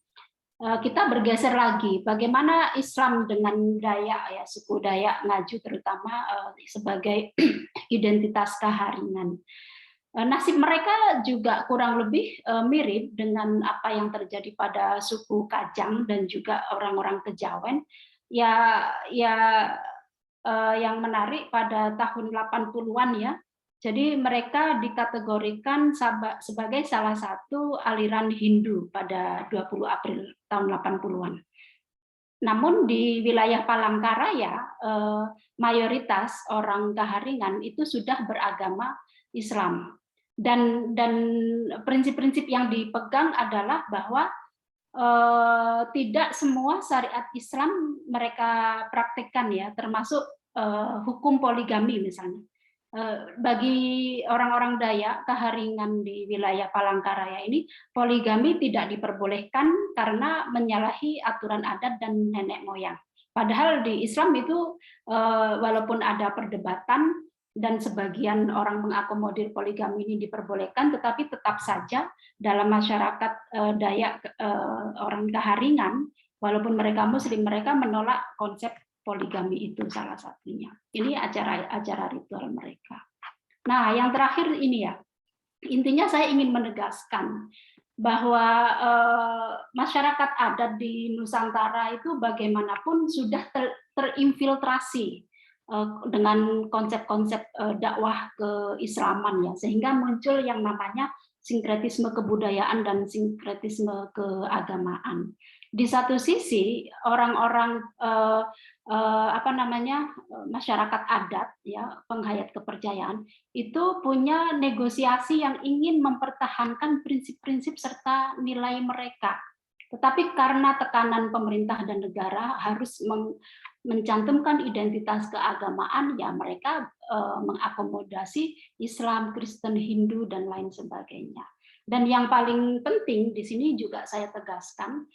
Kita bergeser lagi, bagaimana Islam dengan Dayak ya, suku Dayak Ngaju terutama sebagai identitas Kaharingan. Nasib mereka juga kurang lebih mirip dengan apa yang terjadi pada suku Kajang dan juga orang-orang Kejawen. Yang menarik pada tahun 80-an ya. Jadi mereka dikategorikan sebagai salah satu aliran Hindu pada 20 April tahun 80-an. Namun di wilayah Palangkaraya mayoritas orang Kaharingan itu sudah beragama Islam. Dan prinsip-prinsip yang dipegang adalah bahwa tidak semua syariat Islam mereka praktekkan ya, termasuk hukum poligami misalnya. Bagi orang-orang Dayak Kaharingan di wilayah Palangkaraya ini, poligami tidak diperbolehkan karena menyalahi aturan adat dan nenek moyang. Padahal di Islam itu walaupun ada perdebatan dan sebagian orang mengakomodir poligami ini diperbolehkan, tetapi tetap saja dalam masyarakat Dayak orang Kaharingan, walaupun mereka Muslim, mereka menolak konsep poligami itu salah satunya. Ini acara ritual mereka. Nah, yang terakhir ini ya, intinya saya ingin menegaskan bahwa masyarakat adat di Nusantara itu bagaimanapun sudah terinfiltrasi dengan konsep-konsep dakwah keislaman ya, sehingga muncul yang namanya sinkretisme kebudayaan dan sinkretisme keagamaan. Di satu sisi orang-orang masyarakat adat ya, penghayat kepercayaan itu punya negosiasi yang ingin mempertahankan prinsip-prinsip serta nilai mereka. Tetapi karena tekanan pemerintah dan negara harus mencantumkan identitas keagamaan, ya mereka mengakomodasi Islam, Kristen, Hindu, dan lain sebagainya. Dan yang paling penting di sini juga saya tegaskan,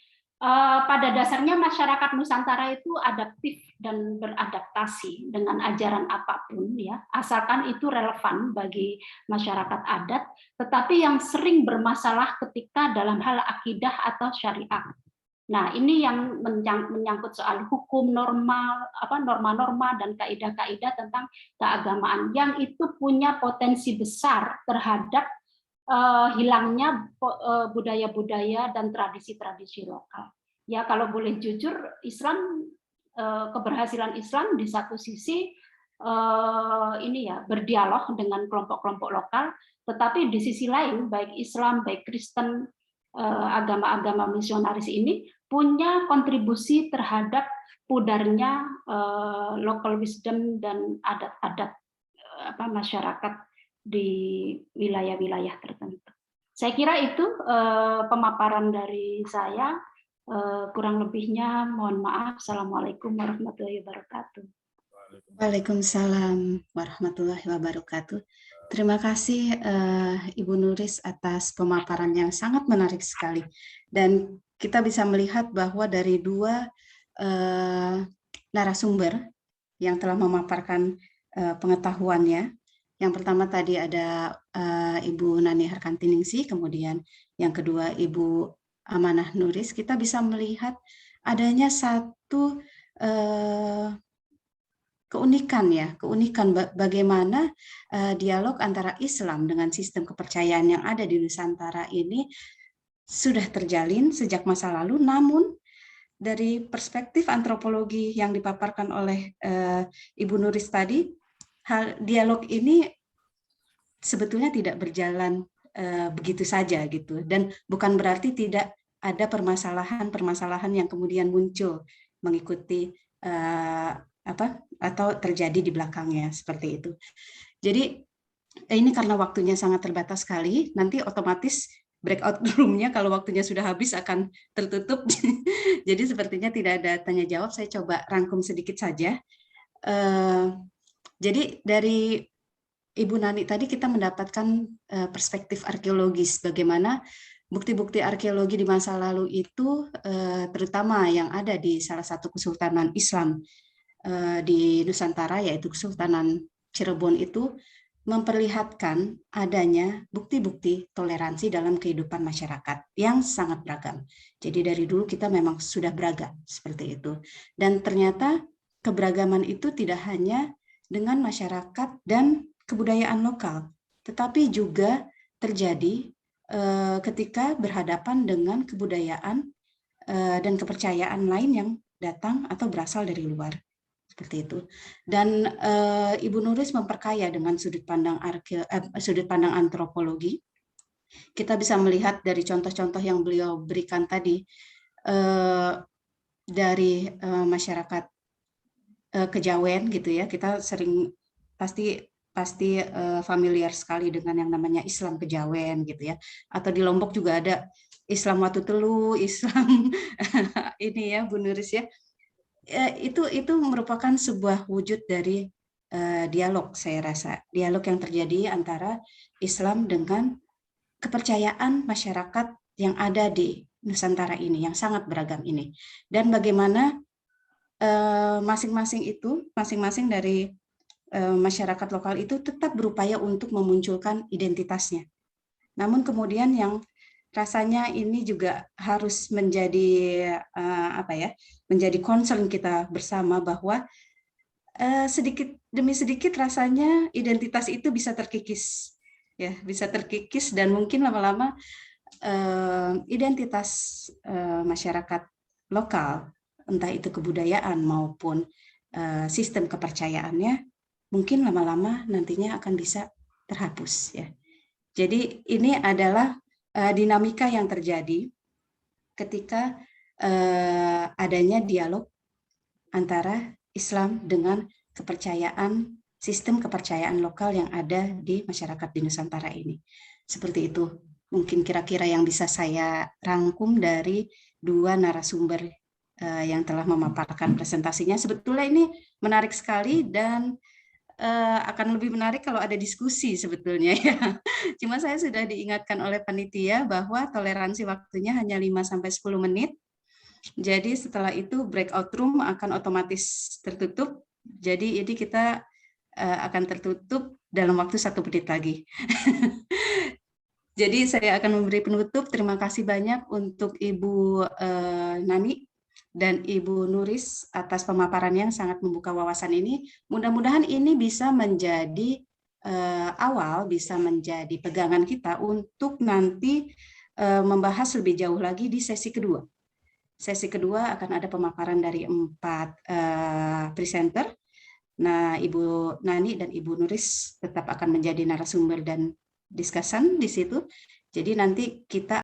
pada dasarnya masyarakat Nusantara itu adaptif dan beradaptasi dengan ajaran apapun ya, asalkan itu relevan bagi masyarakat adat, tetapi yang sering bermasalah ketika dalam hal akidah atau syariat. Nah, ini yang menyangkut soal hukum norma-norma dan kaidah-kaidah tentang keagamaan yang itu punya potensi besar terhadap hilangnya budaya-budaya dan tradisi-tradisi lokal. Ya, kalau boleh jujur, Islam, keberhasilan Islam di satu sisi berdialog dengan kelompok-kelompok lokal, tetapi di sisi lain baik Islam, baik Kristen, agama-agama misionaris ini punya kontribusi terhadap pudarnya local wisdom dan adat-adat masyarakat di wilayah-wilayah tertentu. Saya kira itu pemaparan dari saya. Kurang lebihnya mohon maaf. Assalamualaikum warahmatullahi wabarakatuh. Waalaikumsalam warahmatullahi wabarakatuh. Terima kasih Ibu Nuris atas pemaparan yang sangat menarik sekali. Dan kita bisa melihat bahwa dari dua narasumber yang telah memaparkan pengetahuannya. Yang pertama tadi ada Ibu Nani Harkantiningsih, kemudian yang kedua Ibu Amanah Nuris, kita bisa melihat adanya satu keunikan bagaimana dialog antara Islam dengan sistem kepercayaan yang ada di Nusantara ini sudah terjalin sejak masa lalu, namun dari perspektif antropologi yang dipaparkan oleh Ibu Nuris tadi, dialog ini sebetulnya tidak berjalan begitu saja gitu, dan bukan berarti tidak ada permasalahan yang kemudian muncul mengikuti atau terjadi di belakangnya seperti itu. Jadi ini karena waktunya sangat terbatas sekali, nanti otomatis breakout room-nya kalau waktunya sudah habis akan tertutup. Jadi sepertinya tidak ada tanya jawab. Saya coba rangkum sedikit saja. Jadi dari Ibu Nani tadi kita mendapatkan perspektif arkeologis, bagaimana bukti-bukti arkeologi di masa lalu itu, terutama yang ada di salah satu kesultanan Islam di Nusantara, yaitu Kesultanan Cirebon, itu memperlihatkan adanya bukti-bukti toleransi dalam kehidupan masyarakat yang sangat beragam. Jadi dari dulu kita memang sudah beragam seperti itu. Dan ternyata keberagaman itu tidak hanya dengan masyarakat dan kebudayaan lokal, tetapi juga terjadi ketika berhadapan dengan kebudayaan dan kepercayaan lain yang datang atau berasal dari luar, seperti itu. Dan Ibu Nuris memperkaya dengan sudut pandang antropologi. Kita bisa melihat dari contoh-contoh yang beliau berikan tadi dari masyarakat Kejawen gitu ya. Kita sering pasti familiar sekali dengan yang namanya Islam Kejawen gitu ya. Atau di Lombok juga ada Islam Watu Telu, Islam ini ya Bu Nuris ya. Itu merupakan sebuah wujud dari dialog, saya rasa. Dialog yang terjadi antara Islam dengan kepercayaan masyarakat yang ada di Nusantara ini, yang sangat beragam ini. Dan bagaimana masing-masing dari masyarakat lokal itu tetap berupaya untuk memunculkan identitasnya. Namun kemudian yang rasanya ini juga harus menjadi menjadi concern kita bersama, bahwa sedikit demi sedikit rasanya identitas itu bisa terkikis, ya, bisa terkikis, dan mungkin lama-lama identitas masyarakat lokal, entah itu kebudayaan maupun sistem kepercayaannya, mungkin lama-lama nantinya akan bisa terhapus, ya. Jadi ini adalah dinamika yang terjadi ketika adanya dialog antara Islam dengan kepercayaan, sistem kepercayaan lokal yang ada di masyarakat di Nusantara ini. Seperti itu mungkin kira-kira yang bisa saya rangkum dari dua narasumber yang telah memaparkan presentasinya. Sebetulnya ini menarik sekali, dan akan lebih menarik kalau ada diskusi sebetulnya ya. Cuma saya sudah diingatkan oleh panitia bahwa toleransi waktunya hanya 5-10 menit. Jadi setelah itu breakout room akan otomatis tertutup. Jadi ini kita akan tertutup dalam waktu 1 menit lagi. Jadi saya akan memberi penutup. Terima kasih banyak untuk Ibu Nani dan Ibu Nuris atas pemaparan yang sangat membuka wawasan ini. Mudah-mudahan ini bisa menjadi awal, bisa menjadi pegangan kita untuk nanti membahas lebih jauh lagi di sesi kedua. Sesi kedua akan ada pemaparan dari 4 presenter. Nah, Ibu Nani dan Ibu Nuris tetap akan menjadi narasumber dan diskusan di situ. Jadi nanti kita